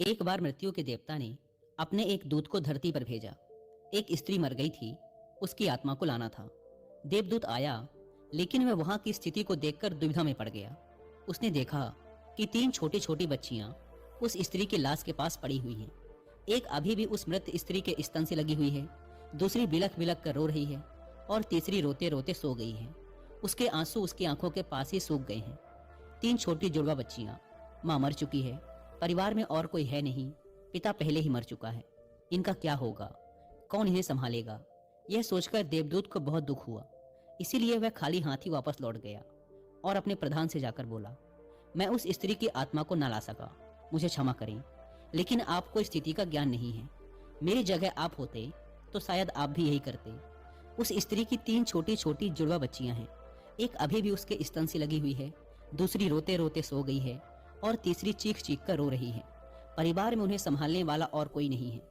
एक बार मृत्यु के देवता ने अपने एक दूत को धरती पर भेजा। एक स्त्री मर गई थी, उसकी आत्मा को लाना था। देवदूत आया, लेकिन वह वहां की स्थिति को देखकर दुविधा में पड़ गया। उसने देखा कि तीन छोटी छोटी बच्चियां उस स्त्री की लाश के पास पड़ी हुई हैं। एक अभी भी उस मृत स्त्री के स्तन से लगी हुई है, दूसरी बिलख बिलख कर रो रही है और तीसरी रोते रोते सो गई है। उसके आंसू उसकी आंखों के पास ही सूख गए हैं। तीन छोटी जुड़वा बच्चियां, मां मर चुकी है, परिवार में और कोई है नहीं, पिता पहले ही मर चुका है। इनका क्या होगा? कौन इन्हें संभालेगा? यह सोचकर देवदूत को बहुत दुख हुआ। इसीलिए वह खाली हाथ ही वापस लौट गया और अपने प्रधान से जाकर बोला, मैं उस स्त्री की आत्मा को न ला सका, मुझे क्षमा करें, लेकिन आपको इस स्थिति का ज्ञान नहीं है। मेरी जगह आप होते तो शायद आप भी यही करते। उस स्त्री की तीन छोटी छोटी जुड़वा बच्चियां हैं, एक अभी भी उसके स्तन से लगी हुई है, दूसरी रोते रोते सो गई है और तीसरी चीख चीख कर रो रही है। परिवार में उन्हें संभालने वाला और कोई नहीं है।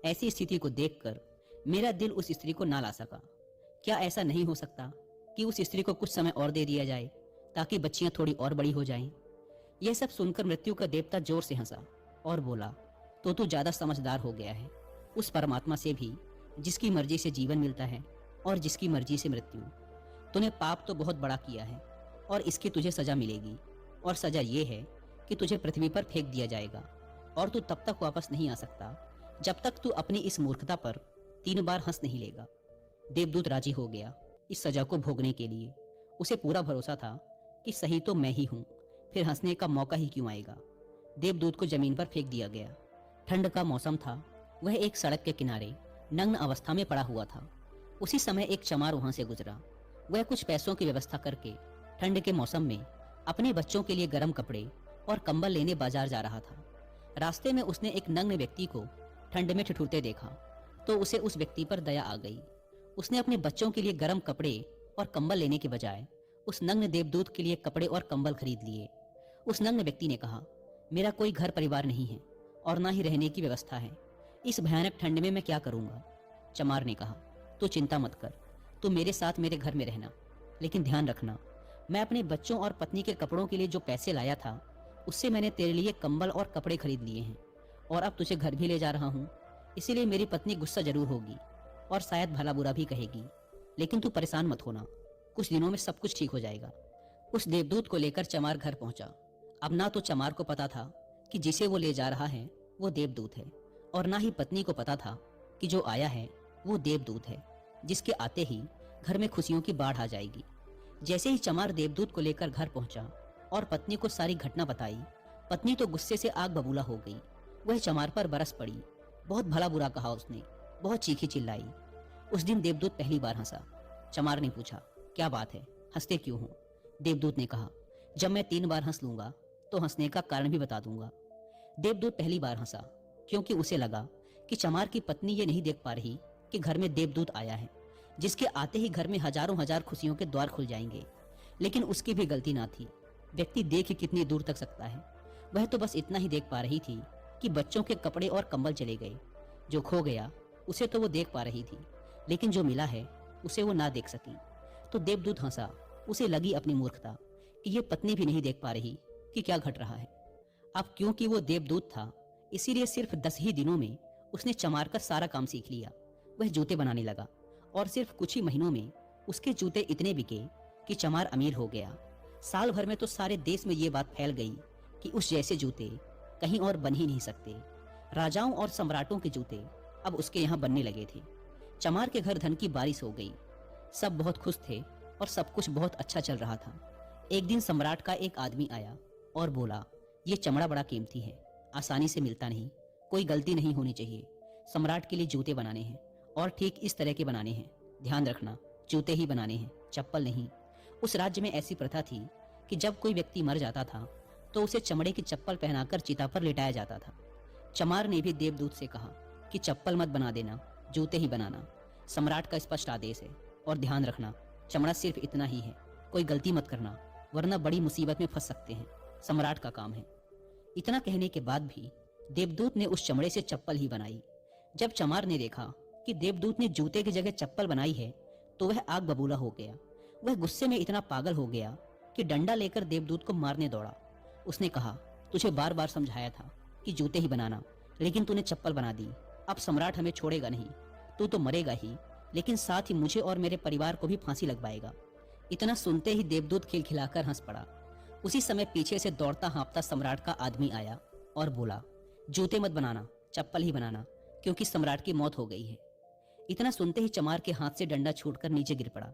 ऐसी स्थिति को देखकर मेरा दिल उस स्त्री को ना ला सका। क्या ऐसा नहीं हो सकता कि उस स्त्री को कुछ समय और दे दिया जाए ताकि बच्चियां थोड़ी और बड़ी हो जाएं? यह सब सुनकर मृत्यु का देवता जोर से हंसा और बोला, तो तू ज्यादा समझदार हो गया है। उस परमात्मा से भी जिसकी मर्जी से जीवन मिलता है और जिसकी मर्जी से मृत्यु। तूने पाप तो बहुत बड़ा किया है और इसकी तुझे सजा मिलेगी, और सजा यह है कि तुझे पृथ्वी पर फेंक दिया जाएगा और तू तब तक वापस नहीं आ सकता जब तक तू अपनी इस मूर्खता पर 3 बार हंस नहीं लेगा। देवदूत राजी हो गया इस सजा को भोगने के लिए। उसे पूरा भरोसा था कि सही तो मैं ही हूं, फिर हंसने का मौका ही क्यों आएगा। देवदूत को जमीन पर फेंक दिया गया। ठंड का मौसम था। वह एक सड़क के किनारे नग्न अवस्था में पड़ा हुआ था। उसी समय एक चमार वहां से गुजरा। वह कुछ पैसों की व्यवस्था करके ठंड के मौसम में अपने बच्चों के लिए गर्म कपड़े और कंबल लेने बाजार जा रहा था। रास्ते में उसने एक नग्न व्यक्ति को ठंड में ठिठुरते देखा तो उसे उस व्यक्ति पर दया आ गई। उसने अपने बच्चों के लिए गर्म कपड़े और कंबल लेने के बजाय उस नग्न देवदूत के लिए कपड़े और कंबल खरीद लिए। उस नग्न व्यक्ति ने कहा, मेरा कोई घर परिवार नहीं है और ना ही रहने की व्यवस्था है। इस भयानक ठंड में मैं क्या करूंगा? चमार ने कहा, तू चिंता मत कर, तू मेरे साथ मेरे घर में रहना, लेकिन ध्यान रखना, मैं अपने बच्चों और पत्नी के कपड़ों के लिए जो पैसे लाया था उससे मैंने तेरे लिए कंबल और कपड़े खरीद लिए हैं, और अब तुझे घर भी ले जा रहा हूँ। इसीलिए मेरी पत्नी गुस्सा जरूर होगी और शायद भला बुरा भी कहेगी, लेकिन तू परेशान मत होना, कुछ दिनों में सब कुछ ठीक हो जाएगा। उस देवदूत को लेकर चमार घर पहुंचा। अब ना तो चमार को पता था कि जिसे वो ले जा रहा है वो देवदूत है, और ना ही पत्नी को पता था कि जो आया है वो देवदूत है, जिसके आते ही घर में खुशियों की बाढ़ आ जाएगी। जैसे ही चमार देवदूत को लेकर घर पहुंचा और पत्नी को सारी घटना बताई, पत्नी तो गुस्से से आग बबूला हो गई। वह चमार पर बरस पड़ी। बहुत भला बुरा कहा उसने, बहुत चीखी चिल्लाई। उस दिन देवदूत पहली बार हंसा। चमार ने पूछा, क्या बात है, हंसते क्यों हो? देवदूत ने कहा, जब मैं 3 बार हंस लूंगा तो हंसने का कारण भी बता दूंगा। देवदूत पहली बार हंसा क्योंकि उसे लगा कि चमार की पत्नी ये नहीं देख पा रही कि घर में देवदूत आया है, जिसके आते ही घर में हजारों हजार खुशियों के द्वार खुल जाएंगे। लेकिन उसकी भी गलती ना थी। व्यक्ति देख ही कितनी दूर तक सकता है। वह तो बस इतना ही देख पा रही थी कि बच्चों के कपड़े और कंबल चले गए। जो खो गया उसे तो वो देख पा रही थी, लेकिन जो मिला है उसे वो ना देख सकी। तो देवदूत हंसा। उसे लगी अपनी मूर्खता कि ये पत्नी भी नहीं देख पा रही कि क्या घट रहा है। अब क्योंकि वो देवदूत था, इसीलिए सिर्फ 10 ही दिनों में उसने चमार का सारा काम सीख लिया। वह जूते बनाने लगा और सिर्फ कुछ ही महीनों में उसके जूते इतने बिके कि चमार अमीर हो गया। साल भर में तो सारे देश में ये बात फैल गई कि उस जैसे जूते कहीं और बन ही नहीं सकते। राजाओं और सम्राटों के जूते अब उसके यहाँ बनने लगे थे। चमार के घर धन की बारिश हो गई। सब बहुत खुश थे और सब कुछ बहुत अच्छा चल रहा था। एक दिन सम्राट का एक आदमी आया और बोला, ये चमड़ा बड़ा कीमती है, आसानी से मिलता नहीं, कोई गलती नहीं होनी चाहिए। सम्राट के लिए जूते बनाने हैं और ठीक इस तरह के बनाने हैं। ध्यान रखना, जूते ही बनाने हैं, चप्पल नहीं। उस राज्य में ऐसी प्रथा थी कि जब कोई व्यक्ति मर जाता था तो उसे चमड़े की चप्पल पहनाकर चिता पर लिटाया जाता था। चमार ने भी देवदूत से कहा कि चप्पल मत बना देना, जूते ही बनाना। सम्राट का स्पष्ट आदेश है, और ध्यान रखना, चमड़ा सिर्फ इतना ही है, कोई गलती मत करना, वरना बड़ी मुसीबत में फंस सकते हैं। सम्राट का काम है। इतना कहने के बाद भी देवदूत ने उस चमड़े से चप्पल ही बनाई। जब चमार ने देखा कि देवदूत ने जूते की जगह चप्पल बनाई है तो वह आग बबूला हो गया। वह गुस्से में इतना पागल हो गया कि डंडा लेकर देवदूत को मारने दौड़ा। उसने कहा, तुझे बार बार समझाया था कि जूते ही बनाना, लेकिन तूने चप्पल बना दी। अब सम्राट हमें छोड़ेगा नहीं, तू तो मरेगा ही, लेकिन साथ ही मुझे और मेरे परिवार को भी फांसी लगवाएगा। इतना सुनते ही देवदूत खिलखिलाकर हंस पड़ा। उसी समय पीछे से दौड़ता हाँफता सम्राट का आदमी आया और बोला, जूते मत बनाना, चप्पल ही बनाना, क्योंकि सम्राट की मौत हो गई है। इतना सुनते ही चमार के हाथ से डंडा छूटकर नीचे गिर पड़ा।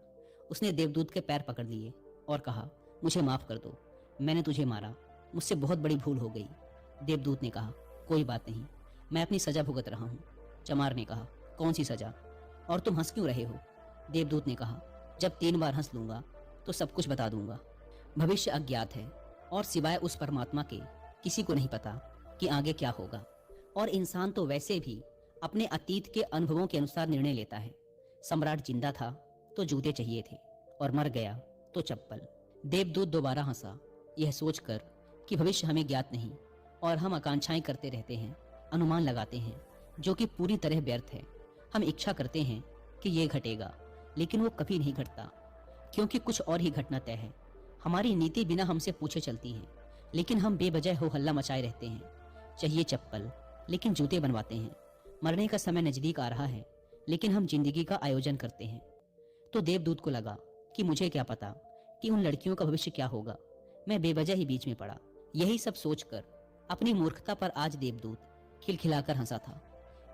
उसने देवदूत के पैर पकड़ लिए और कहा, मुझे माफ कर दो, मैंने तुझे मारा, मुझसे बहुत बड़ी भूल हो गई। देवदूत ने कहा, कोई बात नहीं, मैं अपनी सजा भुगत रहा हूँ। चमार ने कहा, कौन सी सजा, और तुम हंस क्यों रहे हो? देवदूत ने कहा, जब 3 बार हंस लूंगा तो सब कुछ बता दूंगा। भविष्य अज्ञात है और सिवाय उस परमात्मा के किसी को नहीं पता कि आगे क्या होगा, और इंसान तो वैसे भी अपने अतीत के अनुभवों के अनुसार निर्णय लेता है। सम्राट जिंदा था तो जूते चाहिए थे, और मर गया तो चप्पल। देवदूत दोबारा हंसा, यह सोचकर कि भविष्य हमें ज्ञात नहीं और हम आकांक्षाएं करते रहते हैं, अनुमान लगाते हैं, जो कि पूरी तरह व्यर्थ है। हम इच्छा करते हैं कि यह घटेगा, लेकिन वो कभी नहीं घटता, क्योंकि कुछ और ही घटना तय है। हमारी नीति बिना हमसे पूछे चलती है, लेकिन हम बेवजह हो हल्ला मचाए रहते हैं। चाहिए चप्पल, लेकिन जूते बनवाते हैं। मरने का समय नजदीक आ रहा है, लेकिन हम जिंदगी का आयोजन करते हैं। तो देवदूत को लगा कि मुझे क्या पता कि उन लड़कियों का भविष्य क्या होगा, मैं बेवजह ही बीच में पड़ा। यही सब सोचकर अपनी मूर्खता पर आज देवदूत खिलखिलाकर हंसा था।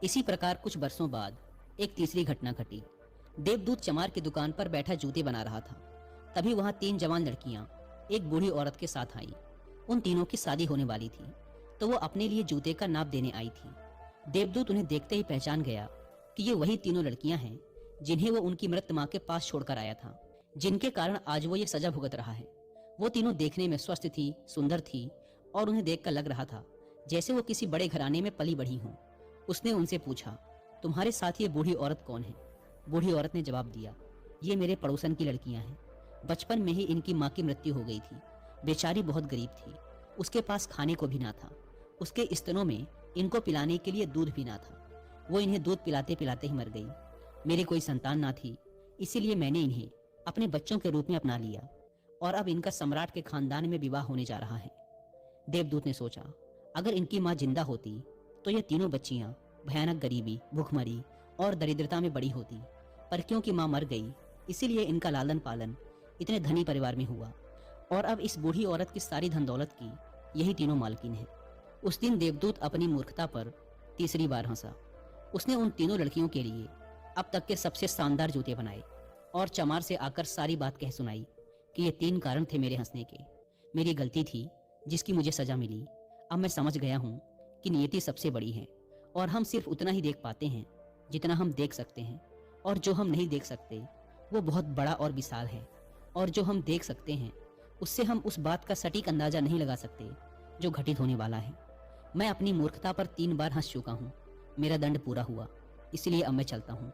इसी प्रकार कुछ बरसों बाद एक तीसरी घटना घटी। देवदूत चमार की दुकान पर बैठा जूते बना रहा था। तभी वहां 3 जवान लड़कियां एक बूढ़ी औरत के साथ आईं। उन तीनों की शादी होने वाली थी, तो वो अपने लिए जूते का नाप देने आई थी। देवदूत उन्हें देखते ही पहचान गया कि ये वही तीनों लड़कियां हैं जिन्हें वो उनकी मृत मां के पास छोड़कर आया था, जिनके कारण आज वो ये सजा भुगत रहा है। वो तीनों देखने में स्वस्थ थी, सुंदर थी, और उन्हें देखकर लग रहा था जैसे वो किसी बड़े घराने में पली बढ़ी हों। उसने उनसे पूछा, तुम्हारे साथ ये बूढ़ी औरत कौन है? बूढ़ी औरत ने जवाब दिया, ये मेरे पड़ोसन की लड़कियां हैं। बचपन में ही इनकी माँ की मृत्यु हो गई थी। बेचारी बहुत गरीब थी, उसके पास खाने को भी ना था। उसके स्तनों में इनको पिलाने के लिए दूध भी ना था। वो इन्हें दूध पिलाते पिलाते ही मर गई। मेरी कोई संतान ना थी, इसीलिए मैंने इन्हें अपने बच्चों के रूप में अपना लिया, और अब इनका सम्राट के खानदान में विवाह होने जा रहा है। देवदूत ने सोचा, अगर इनकी माँ जिंदा होती तो ये तीनों बच्चियां भयानक गरीबी, भूखमरी और दरिद्रता में बड़ी होती, पर क्योंकि माँ मर गई, इसीलिए इनका लालन पालन इतने धनी परिवार में हुआ, और अब इस बूढ़ी औरत की सारी धन दौलत की यही तीनों मालकिन है। उस दिन देवदूत अपनी मूर्खता पर तीसरी बार हंसा। उसने उन तीनों लड़कियों के लिए अब तक के सबसे शानदार जूते बनाए और चमार से आकर सारी बात कह सुनाई कि ये 3 कारण थे मेरे हंसने के। मेरी गलती थी जिसकी मुझे सजा मिली। अब मैं समझ गया हूँ कि नियति सबसे बड़ी है, और हम सिर्फ उतना ही देख पाते हैं जितना हम देख सकते हैं, और जो हम नहीं देख सकते वो बहुत बड़ा और विशाल है, और जो हम देख सकते हैं उससे हम उस बात का सटीक अंदाजा नहीं लगा सकते जो घटित होने वाला है। मैं अपनी मूर्खता पर 3 बार हंस चुका हूँ। मेरा दंड पूरा हुआ, इसलिए अब मैं चलता हूँ।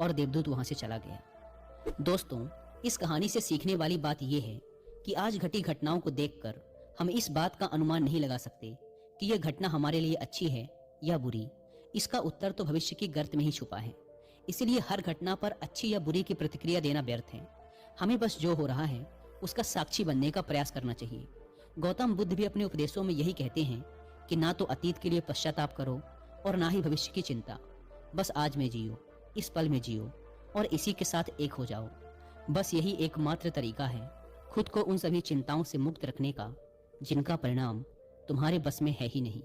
और देवदूत वहां से चला गया। दोस्तों, इस कहानी से सीखने वाली बात यह है कि आज घटी घटनाओं को देखकर हम इस बात का अनुमान नहीं लगा सकते कि यह घटना हमारे लिए अच्छी है या बुरी। इसका उत्तर तो भविष्य की गर्त में ही छुपा है। इसलिए हर घटना पर अच्छी या बुरी की प्रतिक्रिया देना व्यर्थ है। हमें बस जो हो रहा है उसका साक्षी बनने का प्रयास करना चाहिए। गौतम बुद्ध भी अपने उपदेशों में यही कहते हैं कि ना तो अतीत के लिए पश्चाताप करो और ना ही भविष्य की चिंता। बस आज में जियो, इस पल में जियो, और इसी के साथ एक हो जाओ। बस यही एकमात्र तरीका है खुद को उन सभी चिंताओं से मुक्त रखने का जिनका परिणाम तुम्हारे बस में है ही नहीं।